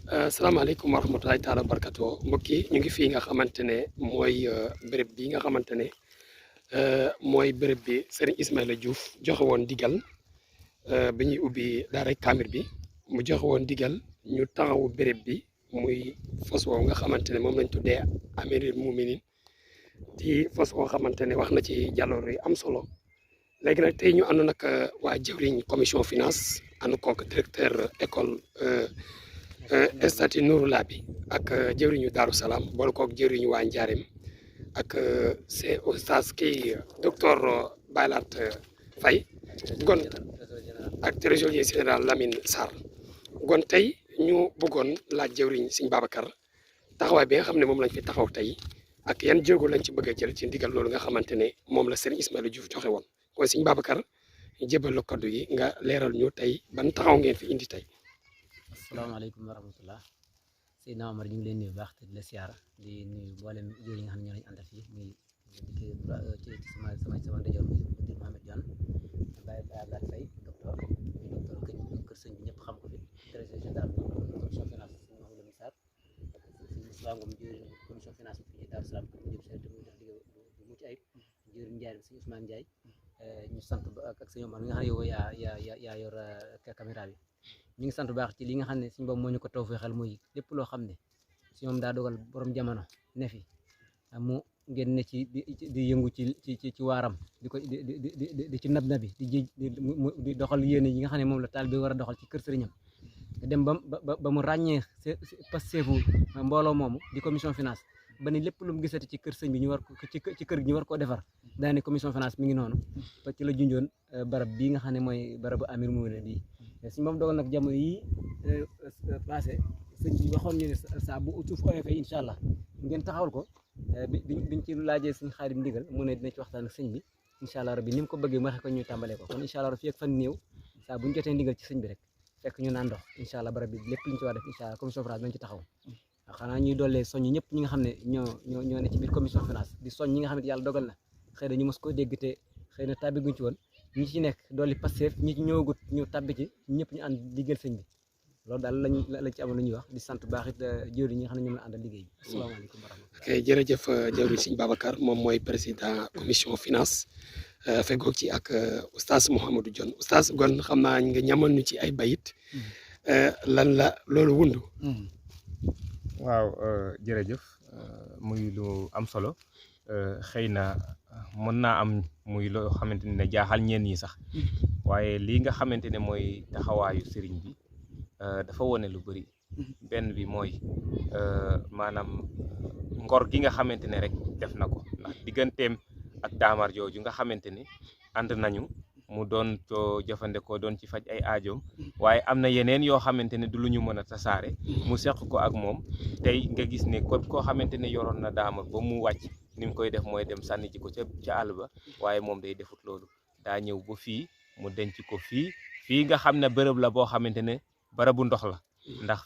salaamaaleykum wa rahmatulahi taala wa barakatuh mbokk yi ñu ngi fii nga xamante ne mooy béréb bi nga xamante ne mooy béréb bi Serigne Ismaïla Diouf joxe woon digal bi ñuy ubbi daara kaamir bi mu joxe woon digal ñu taxawu béréb bi muy fos woowu nga xamante ne moom lañ tuddee Amirul Muminin di fos woo xamante ne wax na ci jàlloor yi am solo léegi nag tey ñu ànd nag waa jëwriñ commission finance ànd kook directeur école Estati Nouroullah bi ak jëwriñu Daaru Salaam boole kook jëwriñu waa Njaareem ak c'est oustaz kii docteur Baylat Faye gon ak trésorier général Lamine Sarr gon tey ñu bëggoon laaj jëwriñ Sëñ Babacar taxawaay bi nga xam ne moom lañ fi taxaw tey ak yan jéego lañ ci bëgg a jël ci ndigal loolu nga xamante ne moom la Serigne Ismaïla Diouf joxe woon kon Sëñ Babacar jébal la kaddu yi nga leeral ñu tey ban taxaw ngeen fi indi tey. asalaamaaleykum wa rahmatullah Seydina Omar ñu ngi leen nuyu baax te di la siyaara di nuyu mboolem jëriñ nga xam ne ñoo lañu àndal fii muy ci sama ndeyjoor muy Dir Mohamed Dione Baye Abdoulaye Faye docteur kër sëñ bi ñëpp xam ko fi trésorier général commission finance Mamadou Lamine Sarr sëñ Moussa Ngom jëriñ commission finance fi Daaru Salaam ko mu jëm seen te muy def liggéey bu mucc ayib jëriñ Ndiaye sëñ Ousmane Ndiaye ñu sant ak sëñ Omar mi nga xam ne yow yaa yor caméra bi ñu ngi sant baax ci li nga xam ne suñu boobu moo ñu ko tawfeexal muy lépp loo xam ne si moom daa dogal borom jamono ne fi mu ngeen ne ci di yëngu ci waaram di ko di ci nab nabi di doxal yéene yi nga xam ne moom la taal bi war a doxal ci kër sëriñam dem ba mu ràññee pasteefu mbooloo moomu di commission finance ba ni lépp lu mu gisati ci kër sëñ bi ñu war ko ci kër gi ñu war koo defar daane commission finance mi ngi noonu ba ci la junjoon barab bii nga xam ne mooy barabu Amir Muminin bii suñ moom dogal nag jamono yi passé sëñ bi waxoon ñu ne saa bu suuf oyofee incha allah ngeen taxawal ko biñ ci laajee suñ Xaadim ndigal mu ne dina ci waxtaan ak sëñ bi incha allah rabbi ni mu ko bëggee mu waxee ko ñu tàmbalee ko kon incha allah fii ak fan néew saa buñ jotee ndigal ci sëñ bi rek fekk ñu naan ndox incha allah barab bi lépp luñ ci war def incha allah commission finance dañ ci taxaw xanaa ñuy doolee soññ ñëpp ñi nga xam ne ñoo ne ci biir commission finance di soñ ñi nga xam ne yàlla dogal na xëy na ñu mos koo dégg te xëy na tàbbi guñ ci woon ñi ci nekk dolli Pastef ñi ci ñëwagut ñu tàbbi ci ñëpp ñu ànd liggéeyal sëñ bi loolu daal lañ ci amoon lu ñuy wax di sant baax it jëwri ñi nga xam ne ñoom la àndal liggéey bi asalaamaaleykum wa rahmatulah. ok jërëjëf jëwri Sëñ Babacar moom mooy président commission finance feggoog ci ak oustaz Mouhamadou Dione oustaz gon xam naa nga ñamal ñu ci ay bayit lan la loolu wundu. waaw jërëjëf muy lu am solo xëy na mën naa am muy loo xamante ne jaaxal ñenn ñi sax waaye lii nga xamante ne mooy taxawaayu sëriñ bi dafa wone lu bëri benn bi mooy maanaam ngor gi nga xamante ne rek def na ko ndax digganteem ak daamar jooju nga xamante ne ànd nañu mu doon ko jëfandikoo doon ci faj ay aajoom waaye am na yeneen yoo xamante ne du lu ñu mën a tasaare mu seq ko ak moom tey nga gis ne ko koo xamante ne yoroon na daamar ba mu wàcc ni mu koy def mooy dem sànni ji ko ca àll ba waaye moom day defut loolu daa ñëw ba fii mu denc ko fii nga xam ne bërëb la boo xamante ne bërëbu ndox la ndax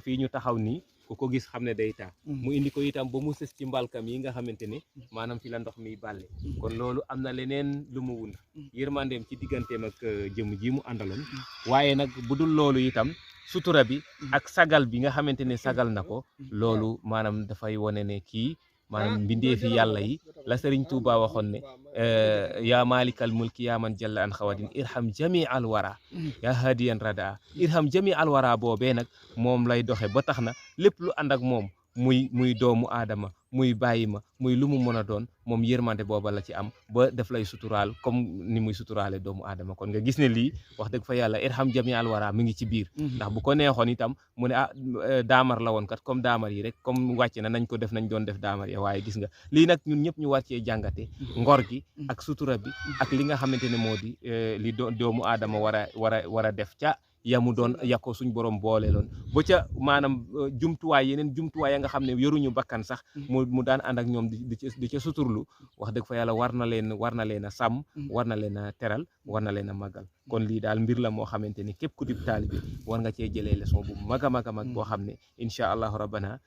fii ñu taxaw nii ku ko gis xam ne day taa mu indi ko itam ba mu sës ci mbalkam yi nga xamante ne maanaam fi la ndox mi bàlle kon loolu am na leneen lu mu wund yërmandeem ci digganteem ak jëm ji mu àndaloon waaye nag bu dul loolu itam sutura bi ak sagal bi nga xamante ne sagal na ko loolu maanaam dafay wone ne kii maanaam mbindeefi yàlla yi la Sëriñ Tuuba waxoon ne yaa malikal mulki yaa man jalla an xawadin irham jami al wara yaa hadiyan rada irham jami al wara boobee nag moom lay doxe ba tax na lépp lu ànd ak moom muy doomu aadama muy bàyyi ma muy lu mu mën a doon moom yërmande booba la ci am ba daf lay suturaal comme ni muy suturaale doomu aadama kon nga gis ne lii wax dëgg fa yàlla irham jami al wara mi ngi ci biir ndax bu ko neexoon itam mu ne daamar la woon kat comme daamar yi rek comme wàcc na nañ ko def nañ doon def daamar ya waaye gis nga lii nag ñun ñëpp ñu war cee jàngate ngor gi ak sutura bi ak li nga xamante ne moo di li doomu aadama war a def ca yamu doon yakko suñ borom boole loon ba ca maanaam yeneen jumtuwaay ya nga xam ne yoruñu bakkan sax mu daan ànd ak ñoom di ca suturlu wax dëgg fa yàlla war na leen a sàmm war na leen a teral war na leen a màggal kon lii daal mbir la moo xamante ni képp ku dib taalibe war nga cee jëlee leçon bu mag a mag a mag boo xam ne incha allahu rabbana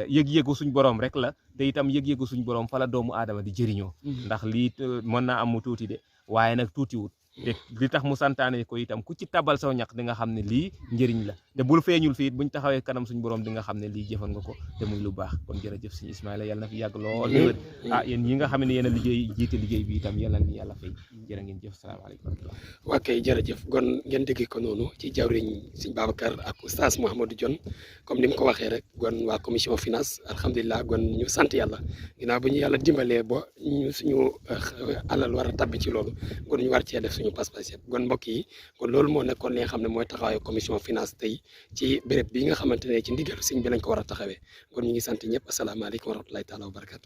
yëg-yëgu suñ borom rek la te itam yëg-yëgu suñ borom fa la doomu aadama di jëriñoo ndax lii mën naa am mu tuuti de waaye nag tuutiwut te li tax mu santaane ko itam ku ci tabal saw ñaq di nga xam ne lii njëriñ la te bul feeñul fii it buñ taxawee kanam suñ borom di nga xam ne lii jëfan nga ko te muy lu baax kon jërëjëf sëñ Ismaïla yàlla na fi yàgg lool wér yéen ñi nga xam ne yéen a liggéey jiite liggéey bi itam yàlla ni yàlla fay jërë ngeen jëf salaamaaleykum waa kay jërëjëf kon ngeen dégg ko noonu ci jawriñ sëñ Babacar ak oustaz Mouhamadou Dione comme ni mu ko waxee rek kon waa commission finance alhamdulilah kon ñu sant yàlla ginnaaw ba ñu yàlla dimbalee ba ñu suñu alal war a tabbi ci loolu kon ñu war cee def suñu pas-pas yëpp kon mbokk yi kon loolu moo nekkoon li nga xam ne mooy taxawaayu commission finance tey ci béréb bi nga xamante ne ci ndigalu sëñ bi lañ ko war a taxawee kon ñu ngi sant ñëpp asalaamaaleykum wa rahmatulahi taala wa barakatu